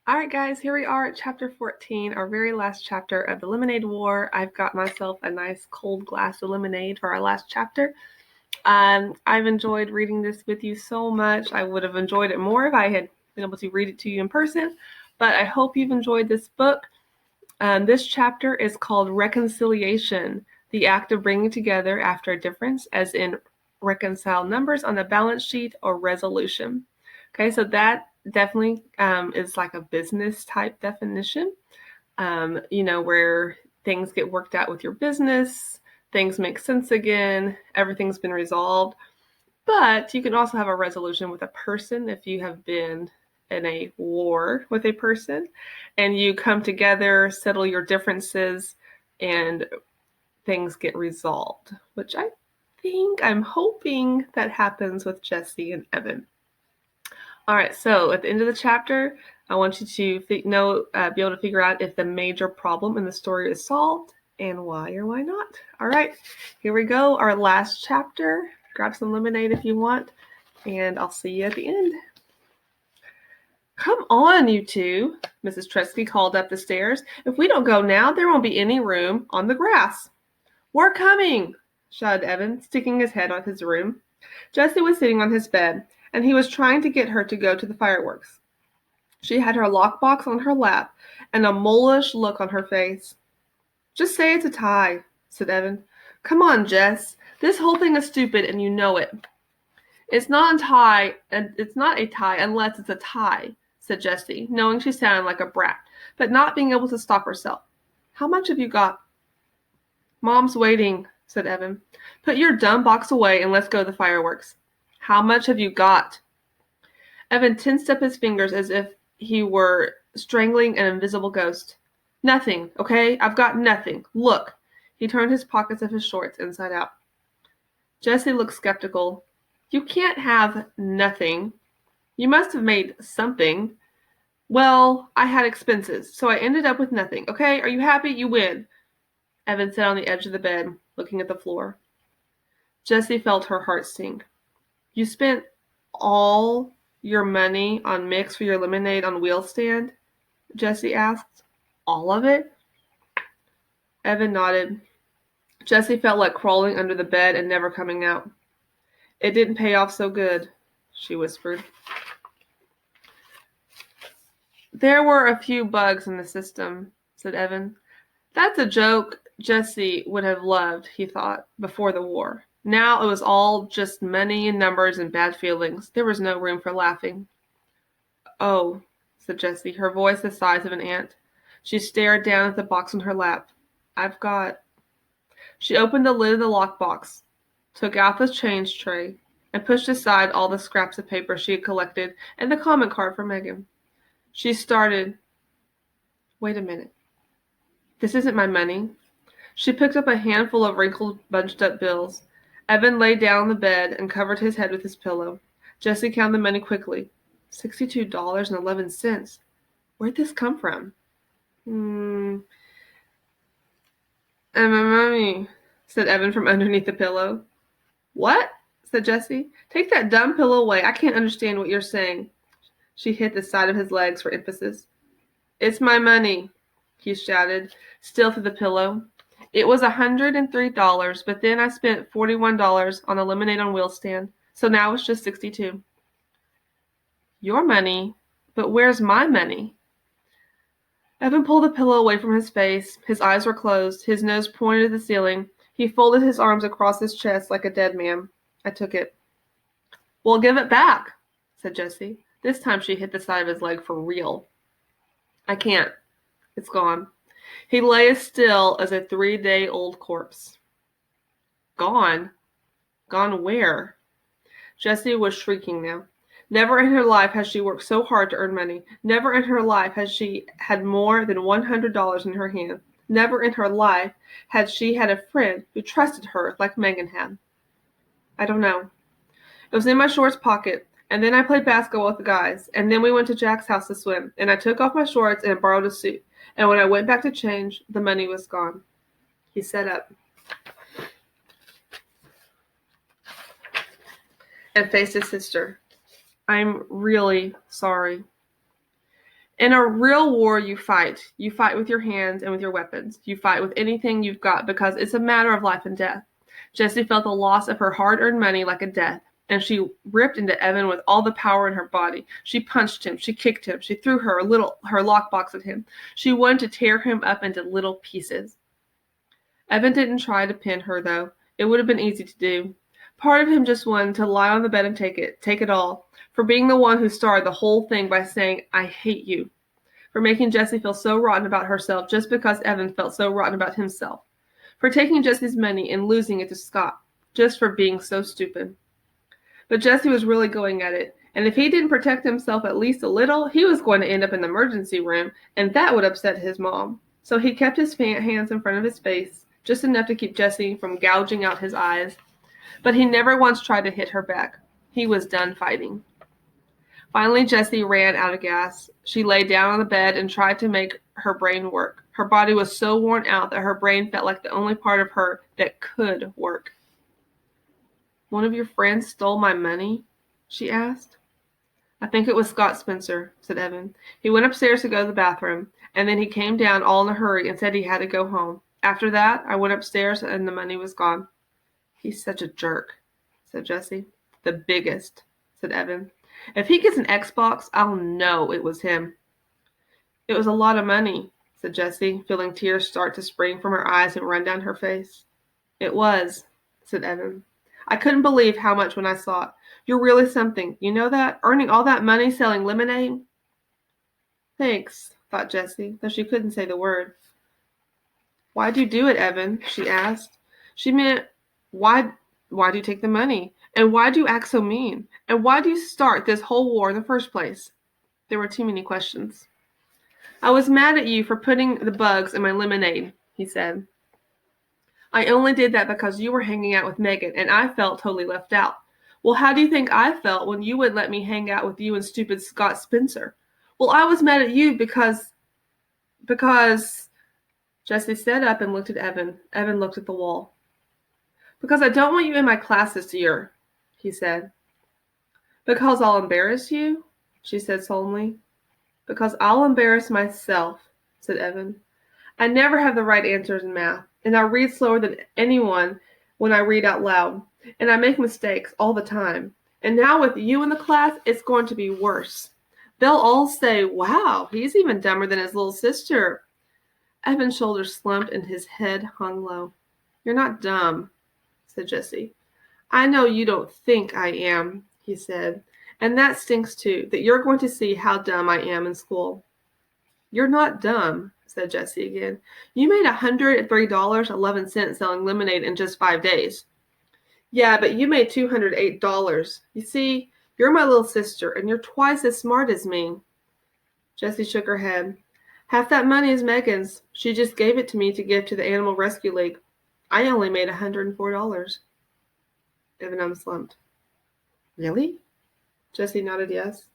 All right, guys, here we are at chapter 14, our very last chapter of the Lemonade War. I've got myself a nice cold glass of lemonade for our last chapter. I've enjoyed reading this with you so much. I would have enjoyed it more if I had been able to read it to you in person, but I hope you've enjoyed this book. This chapter is called Reconciliation, the act of bringing together after a difference, as in reconcile numbers on the balance sheet or resolution. Okay, so that definitely is like a business type definition, where things get worked out with your business, things make sense again, everything's been resolved. But you can also have a resolution with a person if you have been in a war with a person and you come together, settle your differences, and things get resolved, which I'm hoping that happens with Jesse and Evan. All right, so at the end of the chapter, I want you to be able to figure out if the major problem in the story is solved and why or why not. All right, here we go, our last chapter. Grab some lemonade if you want, and I'll see you at the end. Come on, you two, Mrs. Tresky called up the stairs. If we don't go now, there won't be any room on the grass. We're coming, shouted Evan, sticking his head out of his room. Jessie was sitting on his bed, and he was trying to get her to go to the fireworks. She had her lockbox on her lap and a mulish look on her face. Just say it's a tie, said Evan. Come on, Jess. This whole thing is stupid, and you know it. It's not a tie unless it's a tie, said Jessie, knowing she sounded like a brat, but not being able to stop herself. How much have you got? Mom's waiting, said Evan. Put your dumb box away and let's go to the fireworks. How much have you got? Evan tensed up his fingers as if he were strangling an invisible ghost. Nothing, okay? I've got nothing. Look. He turned his pockets of his shorts inside out. Jessie looked skeptical. You can't have nothing. You must have made something. Well, I had expenses, so I ended up with nothing. Okay, are you happy? You win. Evan sat on the edge of the bed, looking at the floor. Jessie felt her heart sink. You spent all your money on mix for your lemonade on wheel stand? Jessie asked. All of it? Evan nodded. Jessie felt like crawling under the bed and never coming out. It didn't pay off so good, she whispered. There were a few bugs in the system, said Evan. That's a joke Jessie would have loved, he thought, before the war. Now it was all just money and numbers and bad feelings. There was no room for laughing. Oh, said Jessie, her voice the size of an ant. She stared down at the box on her lap. I've got... She opened the lid of the lockbox, took out the change tray, and pushed aside all the scraps of paper she had collected and the comment card for Megan. She started. Wait a minute. This isn't my money. She picked up a handful of wrinkled, bunched-up bills. Evan lay down on the bed and covered his head with his pillow. Jessie counted the money quickly. $62.11. Where'd this come from? And my mommy, said Evan from underneath the pillow. What? Said Jessie. Take that dumb pillow away. I can't understand what you're saying. She hit the side of his legs for emphasis. It's my money, he shouted, still through the pillow. It was $103, but then I spent $41 on a lemonade on wheel stand, so now it's just $62. Your money? But where's my money? Evan pulled the pillow away from his face. His eyes were closed. His nose pointed at the ceiling. He folded his arms across his chest like a dead man. I took it. Well, give it back, said Jessie. This time she hit the side of his leg for real. I can't. It's gone. He lay as still as a 3-day-old corpse. Gone? Gone where? Jessie was shrieking now. Never in her life had she worked so hard to earn money. Never in her life had she had more than $100 in her hand. Never in her life had she had a friend who trusted her like Megan had. I don't know. It was in my shorts pocket, and then I played basketball with the guys, and then we went to Jack's house to swim, and I took off my shorts and borrowed a suit, and when I went back to change, the money was gone. He sat up and faced his sister. I'm really sorry. In a real war, you fight. You fight with your hands and with your weapons. You fight with anything you've got because it's a matter of life and death. Jessie felt the loss of her hard-earned money like a death, and she ripped into Evan with all the power in her body. She punched him. She kicked him. She threw her lockbox at him. She wanted to tear him up into little pieces. Evan didn't try to pin her, though. It would have been easy to do. Part of him just wanted to lie on the bed and take it all, for being the one who started the whole thing by saying, "I hate you," for making Jessie feel so rotten about herself just because Evan felt so rotten about himself, for taking Jessie's money and losing it to Scott, just for being so stupid. But Jessie was really going at it, and if he didn't protect himself at least a little, he was going to end up in the emergency room, and that would upset his mom. So he kept his hands in front of his face, just enough to keep Jessie from gouging out his eyes. But he never once tried to hit her back. He was done fighting. Finally, Jessie ran out of gas. She lay down on the bed and tried to make her brain work. Her body was so worn out that her brain felt like the only part of her that could work. "One of your friends stole my money?" she asked. "I think it was Scott Spencer," said Evan. "He went upstairs to go to the bathroom, and then he came down all in a hurry and said he had to go home. After that, I went upstairs and the money was gone." "He's such a jerk," said Jessie. "The biggest," said Evan. "If he gets an Xbox, I'll know it was him." "It was a lot of money," said Jessie, feeling tears start to spring from her eyes and run down her face. "It was," said Evan. "I couldn't believe how much when I saw it. You're really something. You know that? Earning all that money selling lemonade?" "Thanks," thought Jessie, though she couldn't say the word. "Why'd you do it, Evan?" she asked. She meant, why'd you take the money? And why'd you act so mean? And why'd you start this whole war in the first place? There were too many questions. "I was mad at you for putting the bugs in my lemonade," he said. "I only did that because you were hanging out with Megan, and I felt totally left out. Well, how do you think I felt when you wouldn't let me hang out with you and stupid Scott Spencer? Well, I was mad at you because... Jessie sat up and looked at Evan. Evan looked at the wall. "Because I don't want you in my class this year," he said. "Because I'll embarrass you?" she said solemnly. "Because I'll embarrass myself," said Evan. "I never have the right answers in math, and I read slower than anyone when I read out loud, and I make mistakes all the time. And now with you in the class, it's going to be worse. They'll all say, 'Wow, he's even dumber than his little sister.'" Evan's shoulders slumped and his head hung low. "You're not dumb," said Jessie. "I know you don't think I am," he said. "And that stinks too, that you're going to see how dumb I am in school." "You're not dumb," said Jessie again. "You made $103.11 selling lemonade in just 5 days." "Yeah, but you made $208. You see, you're my little sister, and you're twice as smart as me." Jessie shook her head. "Half that money is Megan's. She just gave it to me to give to the Animal Rescue League. I only made $104. Evan slumped. "Really?" Jessie nodded yes.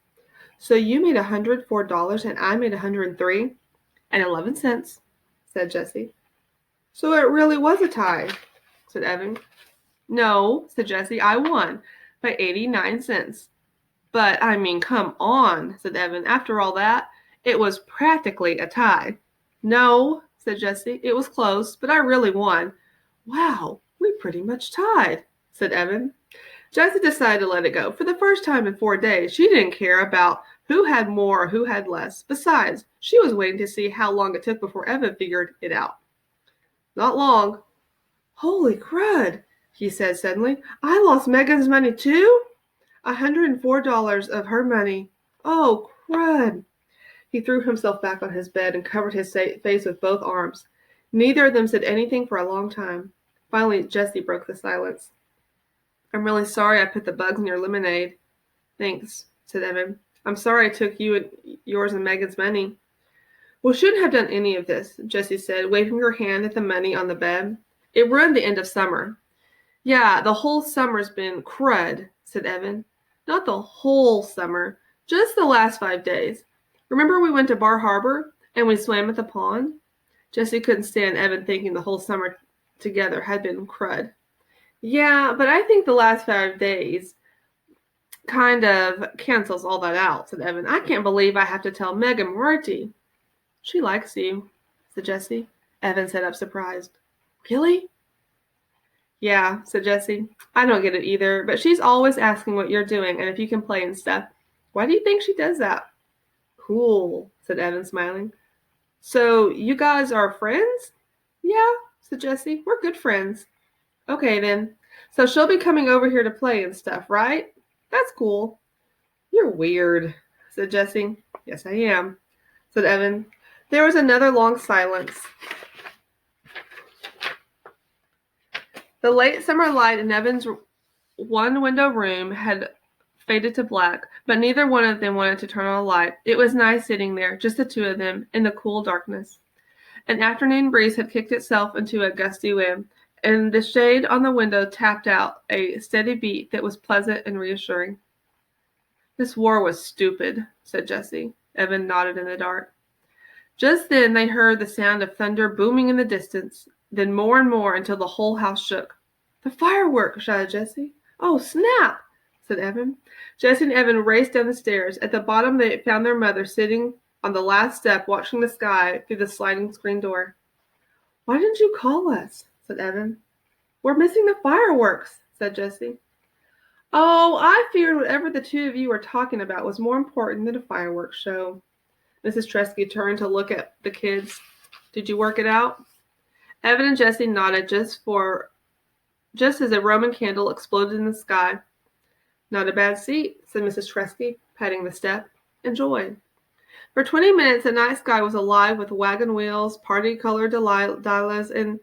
"So you made $104 and I made $103.11, said Jessie. "So it really was a tie," said Evan. "No," said Jessie, "I won by 89 cents. "But, I mean, come on," said Evan. "After all that, it was practically a tie." "No," said Jessie, "it was close, but I really won." "Wow, we pretty much tied," said Evan. Jessie decided to let it go. For the first time in 4 days, she didn't care about who had more or who had less. Besides, she was waiting to see how long it took before Evan figured it out. Not long. "Holy crud," he said suddenly. "I lost Megan's money too? $104 of her money. Oh, crud." He threw himself back on his bed and covered his face with both arms. Neither of them said anything for a long time. Finally, Jessie broke the silence. "I'm really sorry I put the bugs in your lemonade." "Thanks," said Evan. "I'm sorry I took yours and Megan's money." "We shouldn't have done any of this," Jessie said, waving her hand at the money on the bed. "It ruined the end of summer." "Yeah, the whole summer's been crud," said Evan. "Not the whole summer, just the last 5 days. Remember we went to Bar Harbor and we swam at the pond?" Jessie couldn't stand Evan thinking the whole summer together had been crud. "Yeah, but I think the last 5 days kind of cancels all that out, said Evan. I can't believe I have to tell Megan Moriarty. She likes you, said Jessie. Evan sat up surprised. Really? Yeah, said Jessie. I don't get it either, but she's always asking what you're doing and if you can play and stuff. Why do you think she does that? Cool, said Evan, smiling. So you guys are friends? Yeah, said Jessie. We're good friends. Okay, then. So she'll be coming over here to play and stuff, right? That's cool. You're weird, said Jessie. Yes, I am, said Evan. There was another long silence. The late summer light in Evan's one-window room had faded to black, but neither one of them wanted to turn on a light. It was nice sitting there, just the two of them, in the cool darkness. An afternoon breeze had kicked itself into a gusty wind, and the shade on the window tapped out a steady beat that was pleasant and reassuring. This war was stupid, said Jessie. Evan nodded in the dark. Just then they heard the sound of thunder booming in the distance, then more and more until the whole house shook. The fireworks, shouted Jessie. Oh, snap, said Evan. Jessie and Evan raced down the stairs. At the bottom they found their mother sitting on the last step watching the sky through the sliding screen door. Why didn't you call us? Said Evan. We're missing the fireworks, said Jessie. Oh, I feared whatever the two of you were talking about was more important than a fireworks show. Mrs. Tresky turned to look at the kids. Did you work it out? Evan and Jessie nodded just as a Roman candle exploded in the sky. Not a bad seat, said Mrs. Tresky, patting the step. Enjoy. For 20 minutes the night sky was alive with wagon wheels, party-colored dahlias, and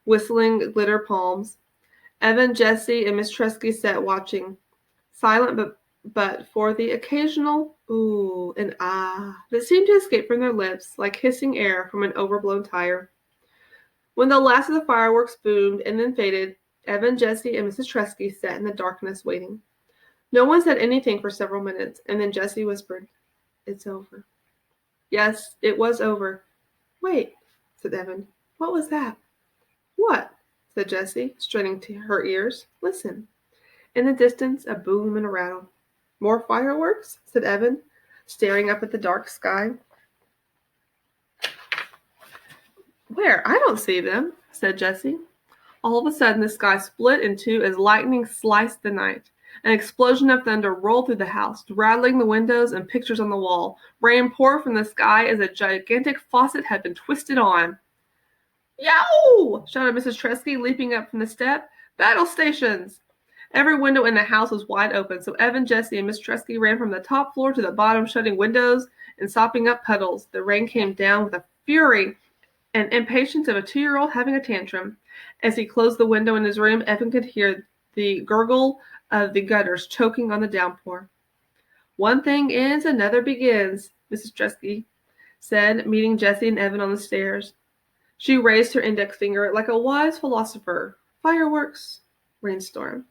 whistling glitter palms. Evan, Jessie, and Miss Tresky sat watching, silent but for the occasional ooh and ah that seemed to escape from their lips like hissing air from an overblown tire. When the last of the fireworks boomed and then faded, Evan, Jessie, and Mrs. Tresky sat in the darkness waiting. No one said anything for several minutes, and then Jessie whispered, It's over. Yes, it was over. Wait, said Evan. What was that? What? Said Jessie, straining to her ears. Listen. In the distance, a boom and a rattle. More fireworks? Said Evan, staring up at the dark sky. Where? I don't see them, said Jessie. All of a sudden, the sky split in two as lightning sliced the night. An explosion of thunder rolled through the house, rattling the windows and pictures on the wall. Rain poured from the sky as a gigantic faucet had been twisted on. Yow! Shouted Mrs. Tresky, leaping up from the step. Battle stations! Every window in the house was wide open, so Evan, Jessie, and Miss Tresky ran from the top floor to the bottom, shutting windows and sopping up puddles. The rain came down with the fury and impatience of a 2-year-old having a tantrum. As he closed the window in his room, Evan could hear the gurgle of the gutters choking on the downpour. One thing ends, another begins, Mrs. Tresky said, meeting Jessie and Evan on the stairs. She raised her index finger like a wise philosopher. Fireworks, rainstorm.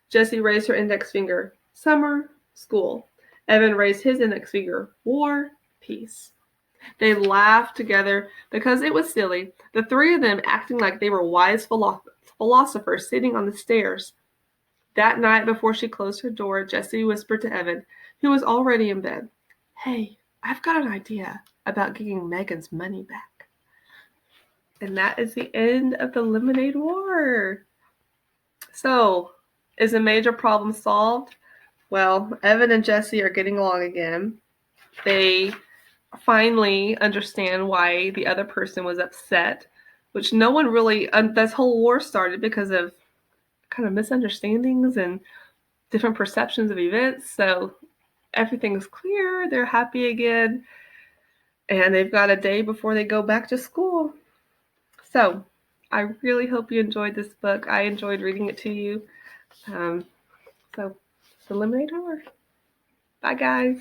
Jessie raised her index finger. Summer, school. Evan raised his index finger. War, peace. They laughed together because it was silly, the three of them acting like they were wise philosophers sitting on the stairs. That night, before she closed her door, Jessie whispered to Evan, who was already in bed, Hey, I've got an idea about getting Megan's money back. And that is the end of the Lemonade War. So, is a major problem solved? Well, Evan and Jessie are getting along again. They finally understand why the other person was upset, which no one really, this whole war started because of kind of misunderstandings and different perceptions of events. So everything is clear. They're happy again. And they've got a day before they go back to school. So I really hope you enjoyed this book. I enjoyed reading it to you. So, The Lemonade War. Bye, guys.